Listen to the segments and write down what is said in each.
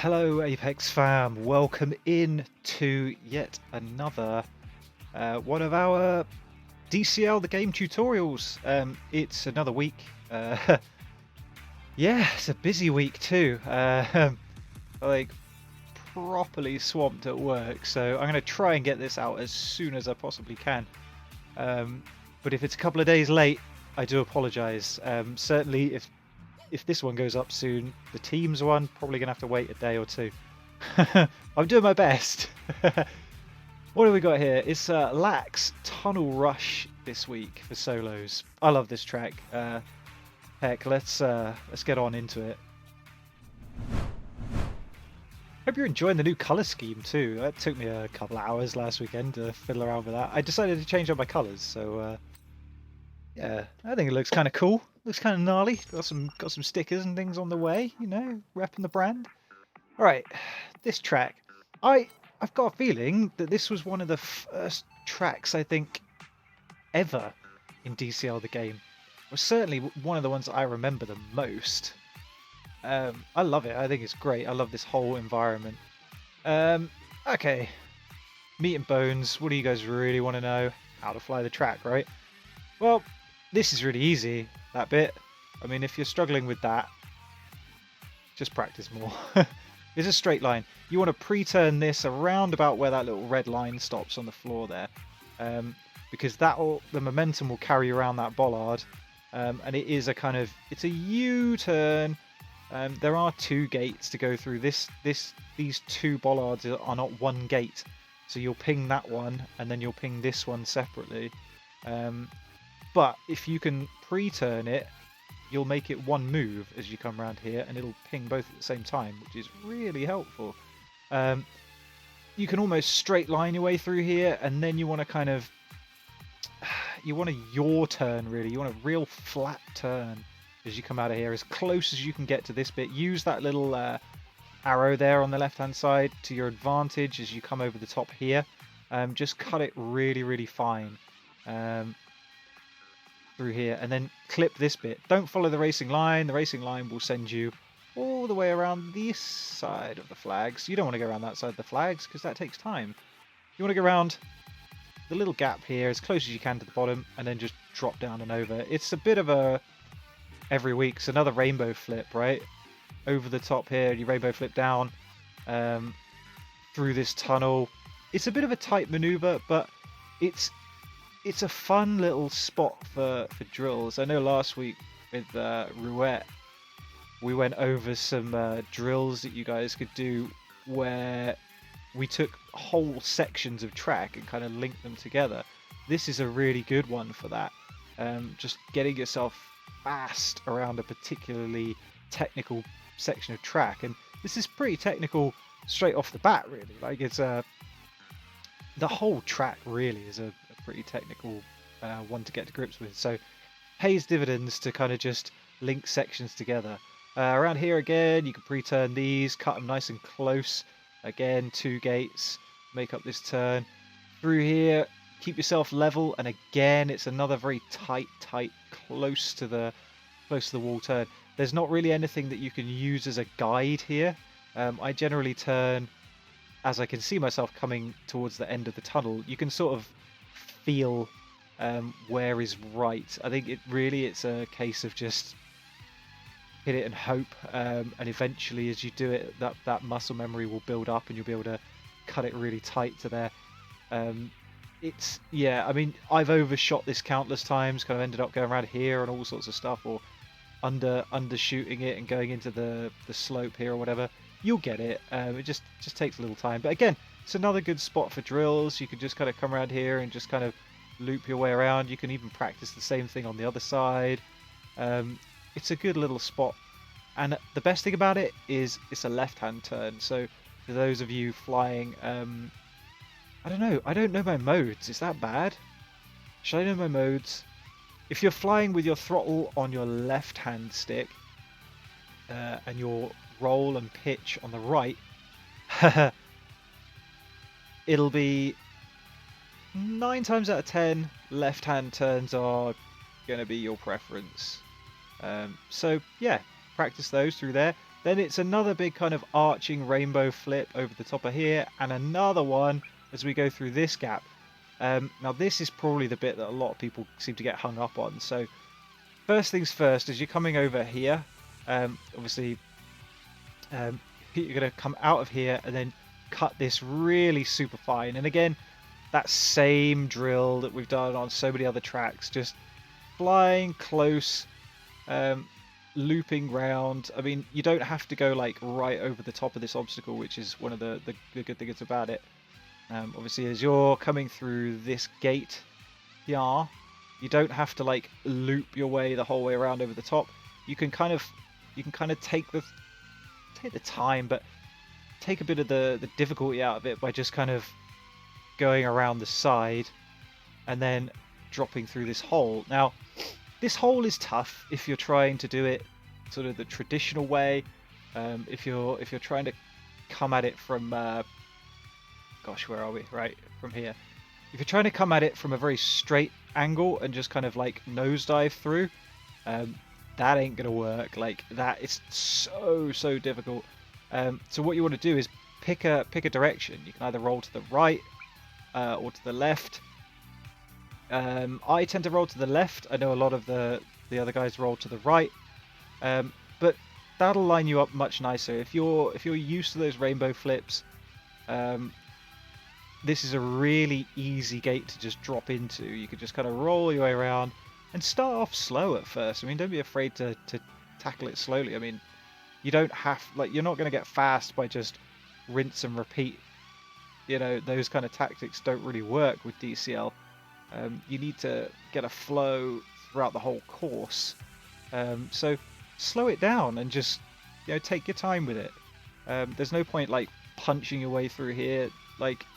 Hello Apex fam, welcome in to yet another one of our DCL The Game tutorials. It's another week. Yeah, it's a busy week too. Like properly swamped at work, so I'm going to try and get this out as soon as I possibly can. But if it's a couple of days late, I do apologise. Certainly if this one goes up soon, the Teams one probably gonna have to wait a day or two. I'm doing my best. What have we got here? It's LAAX Tunnel Rush this week for solos. I love this track. Heck, let's get on into it. Hope you're enjoying the new colour scheme too. That took me a couple of hours last weekend to fiddle around with that. I decided to change up my colours, so yeah, I think it looks kind of cool. Looks kind of gnarly. Got some stickers and things on the way, you know, repping the brand. All right, this track. I've got a feeling that this was one of the first tracks I think ever in DCL The Game. It was certainly one of the ones I remember the most. I love it. I think it's great. I love this whole environment. Okay, meat and bones. What do you guys really want to know? How to fly the track, right? Well, this is really easy, that bit. I mean, if you're struggling with that, just practice more. It's a straight line. You want to pre-turn this around about where that little red line stops on the floor there, because the momentum will carry you around that bollard, and it is it's a U-turn. There are two gates to go through. These two bollards are not one gate, so you'll ping that one and then you'll ping this one separately. But if you can pre-turn it, you'll make it one move as you come around here, and it'll ping both at the same time, which is really helpful. You can almost straight line your way through here, and then you want to your turn really. You want a real flat turn as you come out of here, as close as you can get to this bit. Use that little arrow there on the left-hand side to your advantage as you come over the top here. Just cut it really, really fine. Through here, and then clip this bit. Don't follow the racing line. The racing line will send you all the way around this side of the flags. You don't want to go around that side of the flags because that takes time. You want to go around the little gap here as close as you can to the bottom, and then just drop down and over. It's a bit of a every week's another rainbow flip, right? Over the top here, you rainbow flip down through this tunnel. It's a bit of a tight maneuver, but it's a fun little spot for drills. I know last week with Roulette, we went over some drills that you guys could do where we took whole sections of track and kind of linked them together. This is a really good one for that. Just getting yourself fast around a particularly technical section of track. And this is pretty technical straight off the bat, really. Like it's the whole track really is a pretty technical one to get to grips with, so pays dividends to kind of just link sections together. Around here again, you can pre-turn these, cut them nice and close. Again, two gates, make up this turn. Through here, keep yourself level, and again, it's another very tight, close to the wall turn. There's not really anything that you can use as a guide here. I generally turn as I can see myself coming towards the end of the tunnel. You can sort of feel where is right. I think it's a case of just hit it and hope, and eventually as you do it, that muscle memory will build up and you'll be able to cut it really tight to there. I mean, I've overshot this countless times, kind of ended up going around here and all sorts of stuff, or undershooting it and going into the slope here or whatever. You'll get it. It just takes a little time, but again, it's another good spot for drills. You can just kind of come around here and just kind of loop your way around. You can even practice the same thing on the other side. It's a good little spot. And the best thing about it is it's a left-hand turn. So for those of you flying, I don't know. I don't know my modes. Is that bad? Should I know my modes? If you're flying with your throttle on your left-hand stick and your roll and pitch on the right, it'll be 9 times out of 10 left-hand turns are going to be your preference. So yeah, practice those through there. Then it's another big kind of arching rainbow flip over the top of here, and another one as we go through this gap. Now this is probably the bit that a lot of people seem to get hung up on. So first things first, as you're coming over here, obviously you're going to come out of here and then cut this really super fine. And again, that same drill that we've done on so many other tracks, just flying close, looping round. I mean, you don't have to go like right over the top of this obstacle, which is one of the good things about it. Obviously, as you're coming through this gate here, you don't have to like loop your way the whole way around over the top. You can kind of take the time, but take a bit of the difficulty out of it by just kind of going around the side and then dropping through this hole. Now, this hole is tough if you're trying to do it sort of the traditional way. If you're trying to come at it from gosh, where are we? Right, from here. If you're trying to come at it from a very straight angle and just kind of like nosedive through, that ain't gonna work. Like that, it's so difficult. So what you want to do is pick a direction. You can either roll to the right or to the left. I tend to roll to the left. I know a lot of the other guys roll to the right, but that'll line you up much nicer. If you're used to those rainbow flips, this is a really easy gate to just drop into. You can just kind of roll your way around and start off slow at first. I mean, don't be afraid to tackle it slowly. I mean, you don't have, like, you're not going to get fast by just rinse and repeat. You know, those kind of tactics don't really work with DCL. You need to get a flow throughout the whole course. So slow it down and just, you know, take your time with it. There's no point like punching your way through here. Like,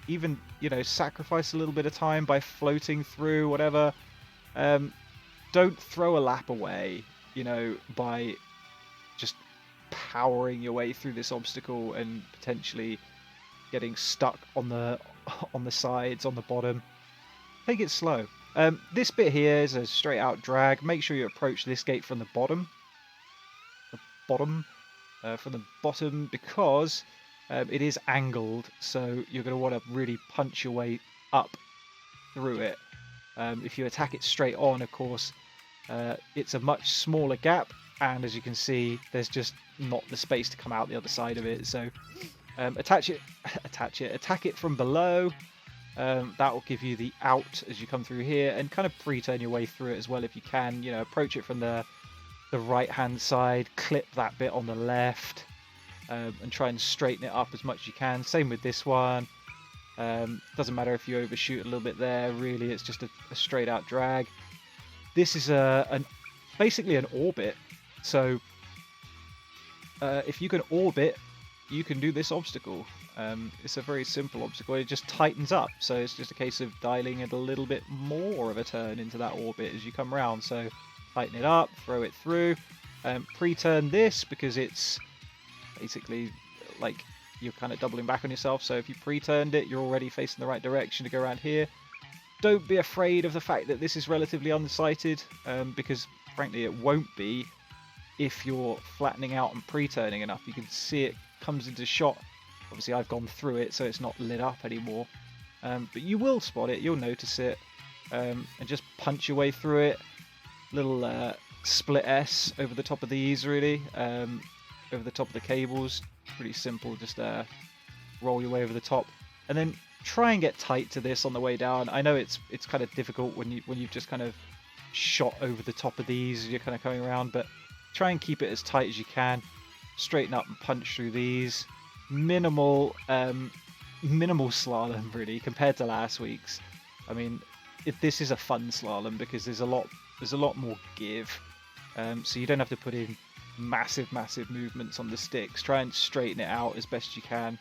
even, you know, sacrifice a little bit of time by floating through whatever. Don't throw a lap away, you know, by just powering your way through this obstacle and potentially getting stuck on the sides, on the bottom. Take it slow. This bit here is a straight out drag. Make sure you approach this gate from the bottom. From the bottom, because it is angled, so you're going to want to really punch your way up through it. If you attack it straight on, of course, it's a much smaller gap, and as you can see, there's just not the space to come out the other side of it. So attack it from below. That will give you the out as you come through here, and kind of pre-turn your way through it as well if you can. You know, approach it from the right hand side, clip that bit on the left, and try and straighten it up as much as you can. Same with this one. Doesn't matter if you overshoot a little bit there. Really, it's just a straight out drag. This is basically an orbit. So if you can orbit, you can do this obstacle. It's a very simple obstacle. It just tightens up, so it's just a case of dialing it a little bit more of a turn into that orbit as you come around. So tighten it up, throw it through, pre-turn this, because it's basically like you're kind of doubling back on yourself. So if you pre-turned it, you're already facing the right direction to go around here. Don't be afraid of the fact that this is relatively unsighted, because frankly it won't be if you're flattening out and pre-turning enough. You can see it comes into shot. Obviously I've gone through it, so it's not lit up anymore, but you will spot it, you'll notice it, and just punch your way through it. Little split S over the top of these, really, over the top of the cables. Pretty simple, just roll your way over the top, and then try and get tight to this on the way down. I know it's kind of difficult when you've just kind of shot over the top of these as you're kind of coming around, but try and keep it as tight as you can. Straighten up and punch through these. Minimal slalom, really, compared to last week's. I mean, this is a fun slalom because there's a lot more give, so you don't have to put in massive movements on the sticks. Try and straighten it out as best you can.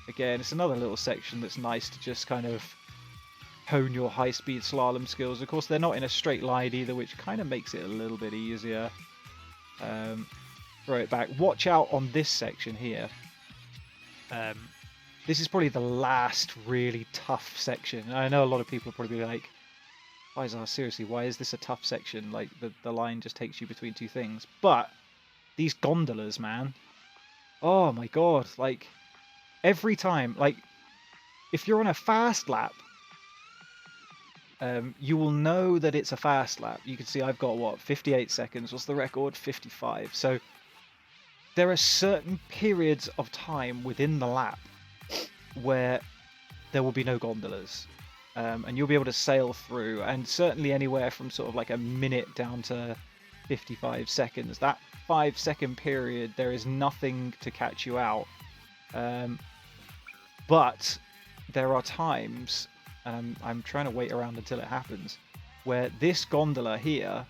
Again, it's another little section that's nice to just kind of hone your high-speed slalom skills. Of course, they're not in a straight line either, which kind of makes it a little bit easier. Throw it back. Watch out on this section here. This is probably the last really tough section. I know a lot of people will probably be like, Feisar, seriously, why is this a tough section? Like, the line just takes you between two things. But these gondolas, man. Oh my god, like every time, like if you're on a fast lap, you will know that it's a fast lap. You can see I've got what, 58 seconds. What's the record? 55. So there are certain periods of time within the lap where there will be no gondolas, and you'll be able to sail through, and certainly anywhere from sort of like a minute down to 55 seconds. That 5-second period, there is nothing to catch you out. But there are times, and I'm trying to wait around until it happens, where this gondola here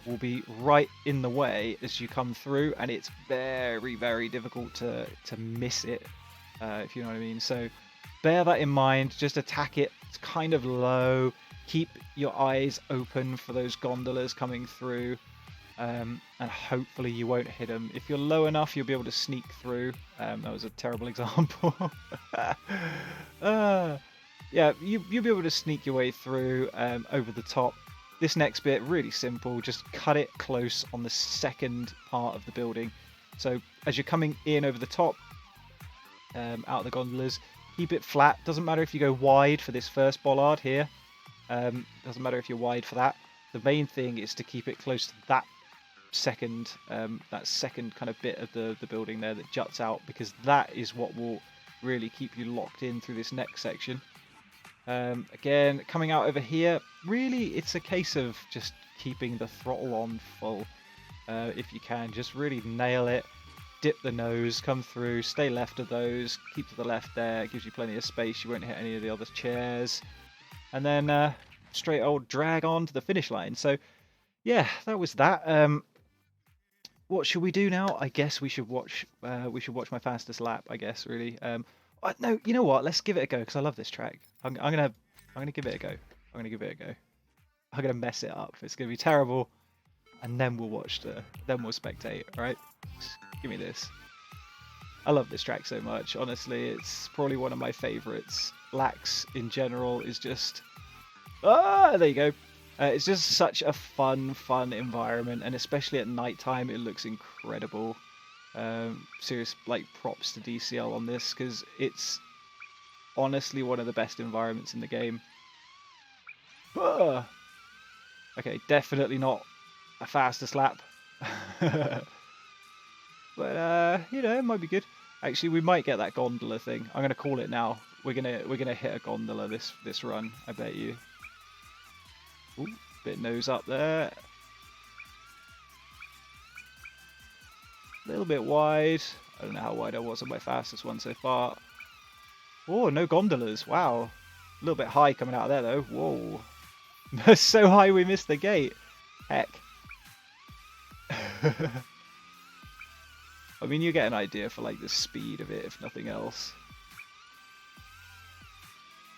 will be right in the way as you come through, and it's very, very difficult to miss it, if you know what I mean. So bear that in mind, just attack it. It's kind of low. Keep your eyes open for those gondolas coming through, and hopefully you won't hit them. If you're low enough, you'll be able to sneak through. That was a terrible example. Yeah, you'll be able to sneak your way through over the top. This next bit, really simple. Just cut it close on the second part of the building. So as you're coming in over the top, out of the gondolas, keep it flat. Doesn't matter if you go wide for this first bollard here. Doesn't matter if you're wide for that. The main thing is to keep it close to that second kind of bit of the building there that juts out, because that is what will really keep you locked in through this next section. Again, coming out over here, really it's a case of just keeping the throttle on full. If you can, just really nail it. Dip the nose, come through, stay left of those, keep to the left there, it gives you plenty of space, you won't hit any of the other chairs. And then straight old drag on to the finish line. So yeah, that was that. What should we do now? I guess we should watch my fastest lap, I guess, really. No, you know what? Let's give it a go, because I love this track. I'm gonna give it a go. I'm gonna give it a go. I'm gonna mess it up. It's gonna be terrible, and then we'll then we'll spectate. All right? Just give me this. I love this track so much. Honestly, it's probably one of my favorites. LAAX in general is just there you go. It's just such a fun environment, and especially at night time, it looks incredible. Serious props to DCL on this, because it's honestly one of the best environments in the game. Okay, definitely not a fastest lap, but it might be good. Actually, we might get that gondola thing. I'm gonna call it now. We're gonna hit a gondola this run. I bet you. Ooh, bit nose up there. A little bit wide. I don't know how wide I was on my fastest one so far. Oh, no gondolas. Wow. A little bit high coming out of there, though. Whoa. So high we missed the gate. Heck. I mean, you get an idea for the speed of it, if nothing else.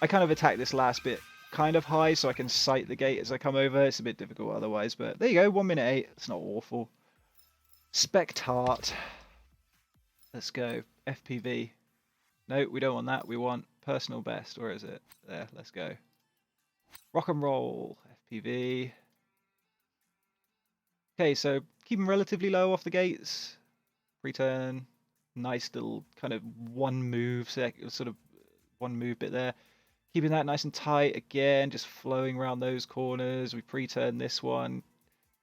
I kind of attack this last bit kind of high so I can sight the gate as I come over. It's a bit difficult otherwise, but there you go. 1 minute 8. It's not awful. Spectart. Let's go. FPV. No, we don't want that. We want personal best. Where is it? There. Let's go. Rock and roll. FPV. Okay, so keep them relatively low off the gates. Pre-turn. Nice little kind of one move bit there. Keeping that nice and tight again, just flowing around those corners. We pre-turned this one.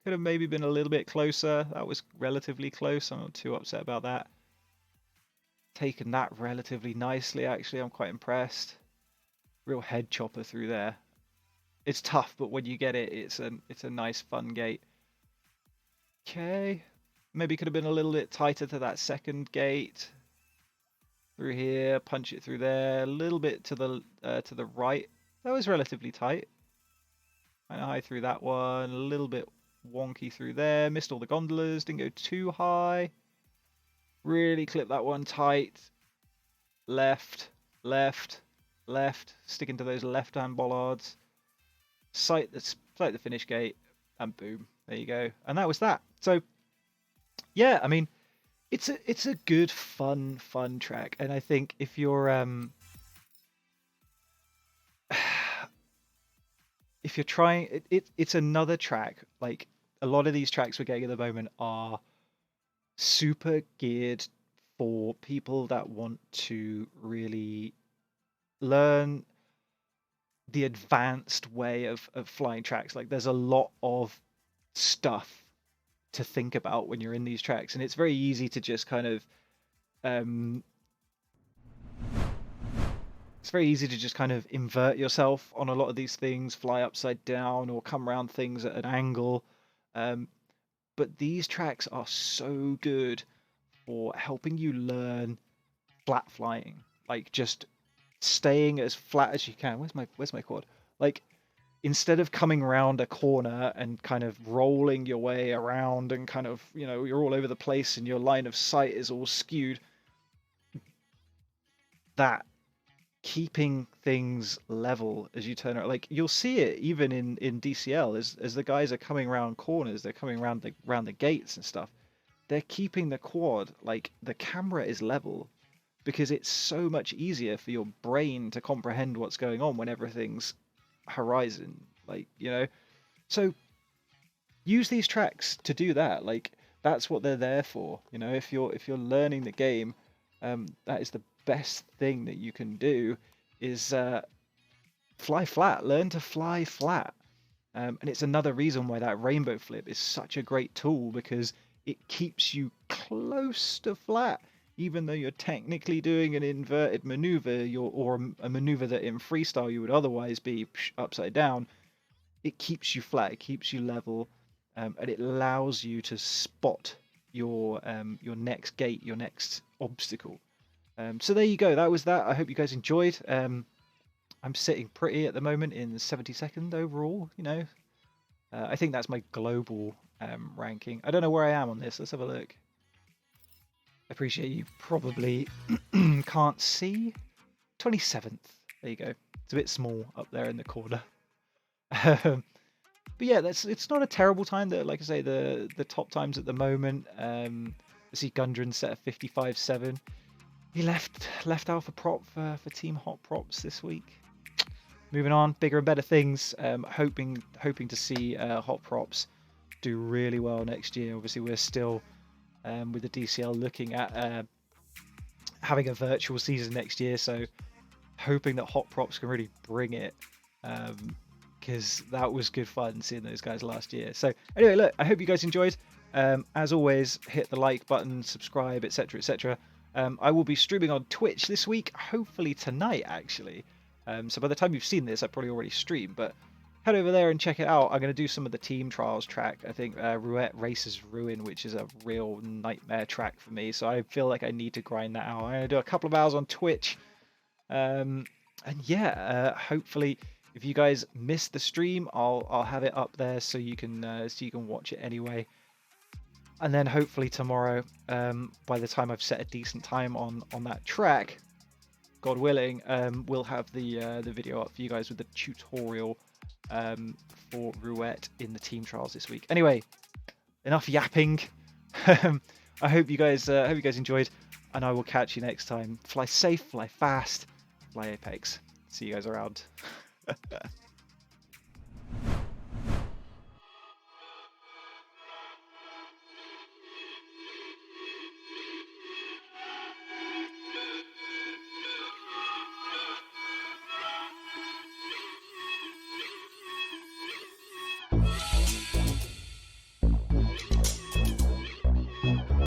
Could have maybe been a little bit closer. That was relatively close. I'm not too upset about that. Taken that relatively nicely, actually. I'm quite impressed. Real head chopper through there. It's tough, but when you get it, it's a nice fun gate. Okay. Maybe could have been a little bit tighter to that second gate. Through here, punch it through there, a little bit to the right. That was relatively tight. Kind of high through that one, a little bit wonky through there. Missed all the gondolas, didn't go too high. Really clip that one tight. Left, left, left. Sticking to those left-hand bollards. Sight the finish gate, and boom, there you go. And that was that. So, yeah, I mean, it's a good fun track, and I think if you're trying, it's another track. Like a lot of these tracks we're getting at the moment are super geared for people that want to really learn the advanced way of flying tracks. Like there's a lot of stuff to think about when you're in these tracks, and it's very easy to just kind of invert yourself on a lot of these things, fly upside down or come around things at an angle. But these tracks are so good for helping you learn flat flying, like just staying as flat as you can. Where's my quad? Like instead of coming around a corner and kind of rolling your way around and kind of, you're all over the place and your line of sight is all skewed, that keeping things level as you turn around, like you'll see it even in DCL as the guys are coming around corners, they're coming around the gates and stuff, they're keeping the quad, like the camera is level, because it's so much easier for your brain to comprehend what's going on when everything's horizon, like, so use these tracks to do that. Like that's what they're there for. If you're learning the game, that is the best thing that you can do, is fly flat, learn to fly flat. And it's another reason why that rainbow flip is such a great tool, because it keeps you close to flat, even though you're technically doing an inverted maneuver, or a maneuver that in freestyle you would otherwise be upside down. It keeps you flat, it keeps you level, and it allows you to spot your next gate, your next obstacle. So there you go. That was that. I hope you guys enjoyed. I'm sitting pretty at the moment in 72nd overall. I think that's my global ranking. I don't know where I am on this. Let's have a look. I appreciate you probably can't see. 27th. There you go. It's a bit small up there in the corner. But yeah, it's not a terrible time. Like I say, the top times at the moment. I see Gundren set a 55.7. He left Alpha Prop for Team Hot Props this week. Moving on, bigger and better things. Hoping to see Hot Props do really well next year. Obviously, we're still with the DCL looking at having a virtual season next year. So hoping that Hot Props can really bring it, because that was good fun seeing those guys last year. So anyway, look, I hope you guys enjoyed. As always, hit the like button, subscribe, etc., etc. I will be streaming on Twitch this week, hopefully tonight, actually. So by the time you've seen this, I probably already streamed, but head over there and check it out. I'm going to do some of the team trials track. I think Roulette Races Ruin, which is a real nightmare track for me, so I feel like I need to grind that out. I'm going to do a couple of hours on Twitch. And yeah, hopefully, if you guys missed the stream, I'll have it up there so you can watch it anyway. And then hopefully tomorrow, by the time I've set a decent time on that track, God willing, we'll have the video up for you guys with the tutorial for Roulette in the team trials this week. Anyway, enough yapping. I hope you guys enjoyed, and I will catch you next time. Fly safe, fly fast, fly Apex. See you guys around.